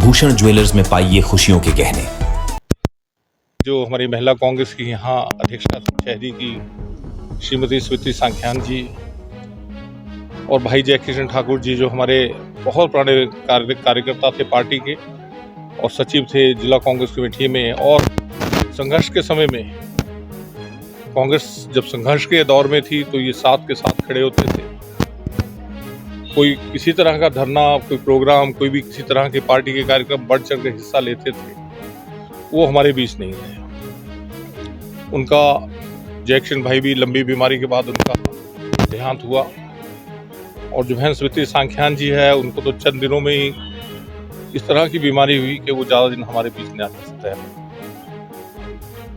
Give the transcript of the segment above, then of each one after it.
Bhushan jewellers में पाइए खुशियों के गहने। जो हमारी महिला कांग्रेस की यहाँ अध्यक्षा शहरी की श्रीमती स्मृति सांख्यान जी और भाई जय किशन ठाकुर जी, जो हमारे बहुत पुराने कार्यकर्ता थे पार्टी के और सचिव थे जिला कांग्रेस कमेटी में, और संघर्ष के समय में कांग्रेस जब संघर्ष के दौर में थी तो ये साथ के साथ खड़े होते थे। कोई किसी तरह का धरना, कोई प्रोग्राम, कोई भी किसी तरह के पार्टी के कार्यक्रम बढ़ चढ़ के हिस्सा लेते थे, वो हमारे बीच नहीं रहे। उनका जय किशन भाई भी लंबी बीमारी के बाद उनका देहांत हुआ, और जो बहन स्मृति सांख्यान जी है उनको तो चंद दिनों में ही इस तरह की बीमारी हुई कि वो ज़्यादा दिन हमारे बीच नहीं आ सकते हैं।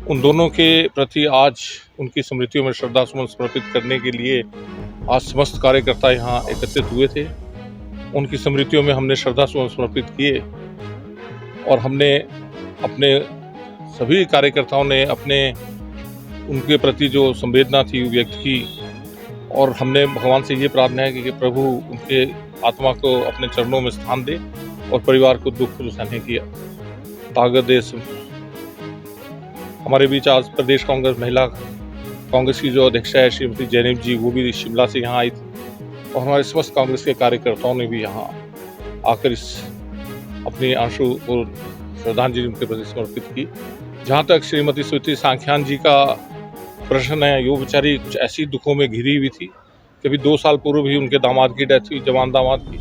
उन दोनों के प्रति आज उनकी स्मृतियों में श्रद्धा सुमन समर्पित करने के लिए आज समस्त कार्यकर्ता यहाँ एकत्रित हुए थे। उनकी स्मृतियों में हमने श्रद्धा सुमन समर्पित किए, और हमने अपने सभी कार्यकर्ताओं ने अपने उनके प्रति जो संवेदना थी व्यक्त की, और हमने भगवान से ये प्रार्थना है कि प्रभु उनके आत्मा को अपने चरणों में स्थान दे और परिवार को दुख सहने की ताकत दे। हमारे बीच आज प्रदेश कांग्रेस महिला कांग्रेस की जो अध्यक्षा है श्रीमती जैनब जी, वो भी शिमला से यहाँ आई थी, और हमारे समस्त कांग्रेस के कार्यकर्ताओं ने भी यहाँ आकर इस अपनी आंसू और श्रद्धांजलि उनके प्रति समर्पित की। जहाँ तक श्रीमती स्मृति सांख्यान जी का प्रश्न है, वो बेचारी कुछ ऐसी दुखों में घिरी हुई थी कि अभी 2 साल पूर्व भी उनके दामाद की डेथ हुई, जवान दामाद की,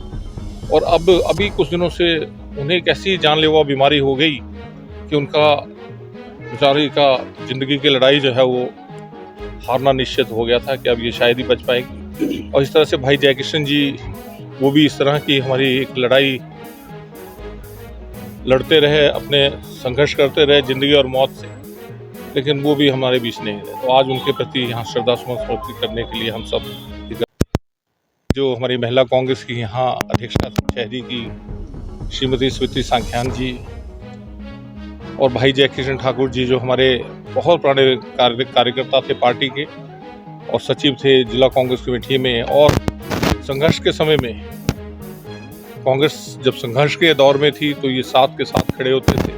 और अब अभी कुछ दिनों से उन्हें एक ऐसी जानलेवा बीमारी हो गई कि उनका बेचारी का जिंदगी की लड़ाई जो है वो हारना निश्चित हो गया था कि अब ये शायद ही बच पाएगी। और इस तरह से भाई जय किशन जी, वो भी इस तरह की हमारी एक लड़ाई लड़ते रहे, अपने संघर्ष करते रहे जिंदगी और मौत से, लेकिन वो भी हमारे बीच नहीं रहे। तो आज उनके प्रति यहाँ श्रद्धा सुमन समर्पित करने के लिए हम सब, जो हमारी महिला कांग्रेस की यहाँ अध्यक्षा शहरी की श्रीमती स्मृति सांख्यान जी और भाई जय किशन ठाकुर जी, जो हमारे बहुत पुराने कार्यकर्ता थे पार्टी के और सचिव थे जिला कांग्रेस कमेटी में, और संघर्ष के समय में कांग्रेस जब संघर्ष के दौर में थी तो ये साथ के साथ खड़े होते थे।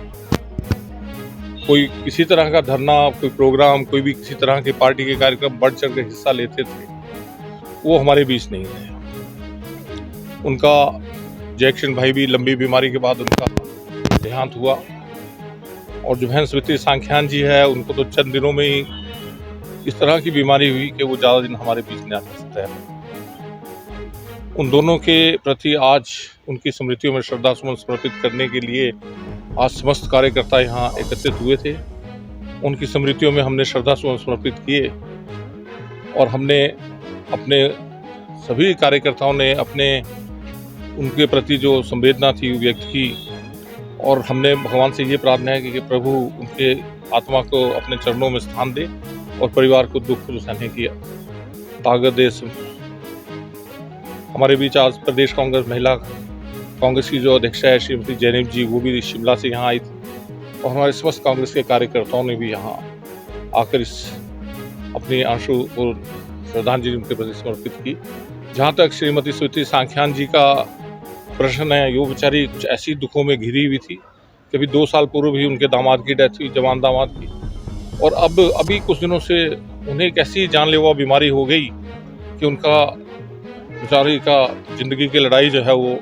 कोई किसी तरह का धरना, कोई प्रोग्राम, कोई भी किसी तरह के पार्टी के कार्यक्रम बढ़ चढ़ के हिस्सा लेते थे, वो हमारे बीच नहीं रहे। उनका जय किशन भाई भी लंबी बीमारी के बाद उनका देहांत हुआ, और जो बहन स्मृति सांख्यान जी है उनको तो चंद दिनों में ही इस तरह की बीमारी हुई कि वो ज़्यादा दिन हमारे बीच नहीं आ सकते हैं। उन दोनों के प्रति आज उनकी स्मृतियों में श्रद्धा सुमन समर्पित करने के लिए आज समस्त कार्यकर्ता यहाँ एकत्रित हुए थे। उनकी स्मृतियों में हमने श्रद्धा सुमन समर्पित किए, और हमने अपने सभी कार्यकर्ताओं ने अपने उनके प्रति जो संवेदना थी व्यक्त की, और हमने भगवान से ये प्रार्थना है कि प्रभु उनके आत्मा को अपने चरणों में स्थान दे और परिवार को दुख सहने की ताकत दे। हमारे बीच आज प्रदेश कांग्रेस महिला कांग्रेस की जो अध्यक्षा है श्रीमती जैनब जी, वो भी शिमला से यहाँ आई थी, और हमारे समस्त कांग्रेस के कार्यकर्ताओं ने भी यहाँ आकर इस अपनी आंसू और श्रद्धांजलि उनके प्रति समर्पित की। जहाँ तक श्रीमती स्मृति सांख्यान जी का प्रश्न है, वो बेचारी कुछ ऐसी दुखों में घिरी हुई थी कि अभी 2 साल पूर्व भी उनके दामाद की डेथ हुई, जवान दामाद की, और अब अभी कुछ दिनों से उन्हें एक ऐसी जानलेवा बीमारी हो गई कि उनका बेचारी का जिंदगी की लड़ाई जो है वो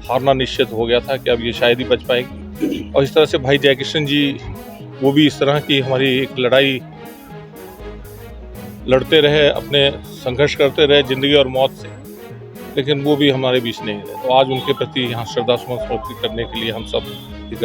हारना निश्चित हो गया था कि अब ये शायद ही बच पाएगी। और इस तरह से भाई जय किशन जी, वो भी इस तरह की हमारी एक लड़ाई लड़ते रहे, अपने संघर्ष करते रहे जिंदगी और मौत से, लेकिन वो भी हमारे बीच नहीं रहे। तो आज उनके प्रति यहाँ श्रद्धा सुमन समर्पित करने के लिए हम सब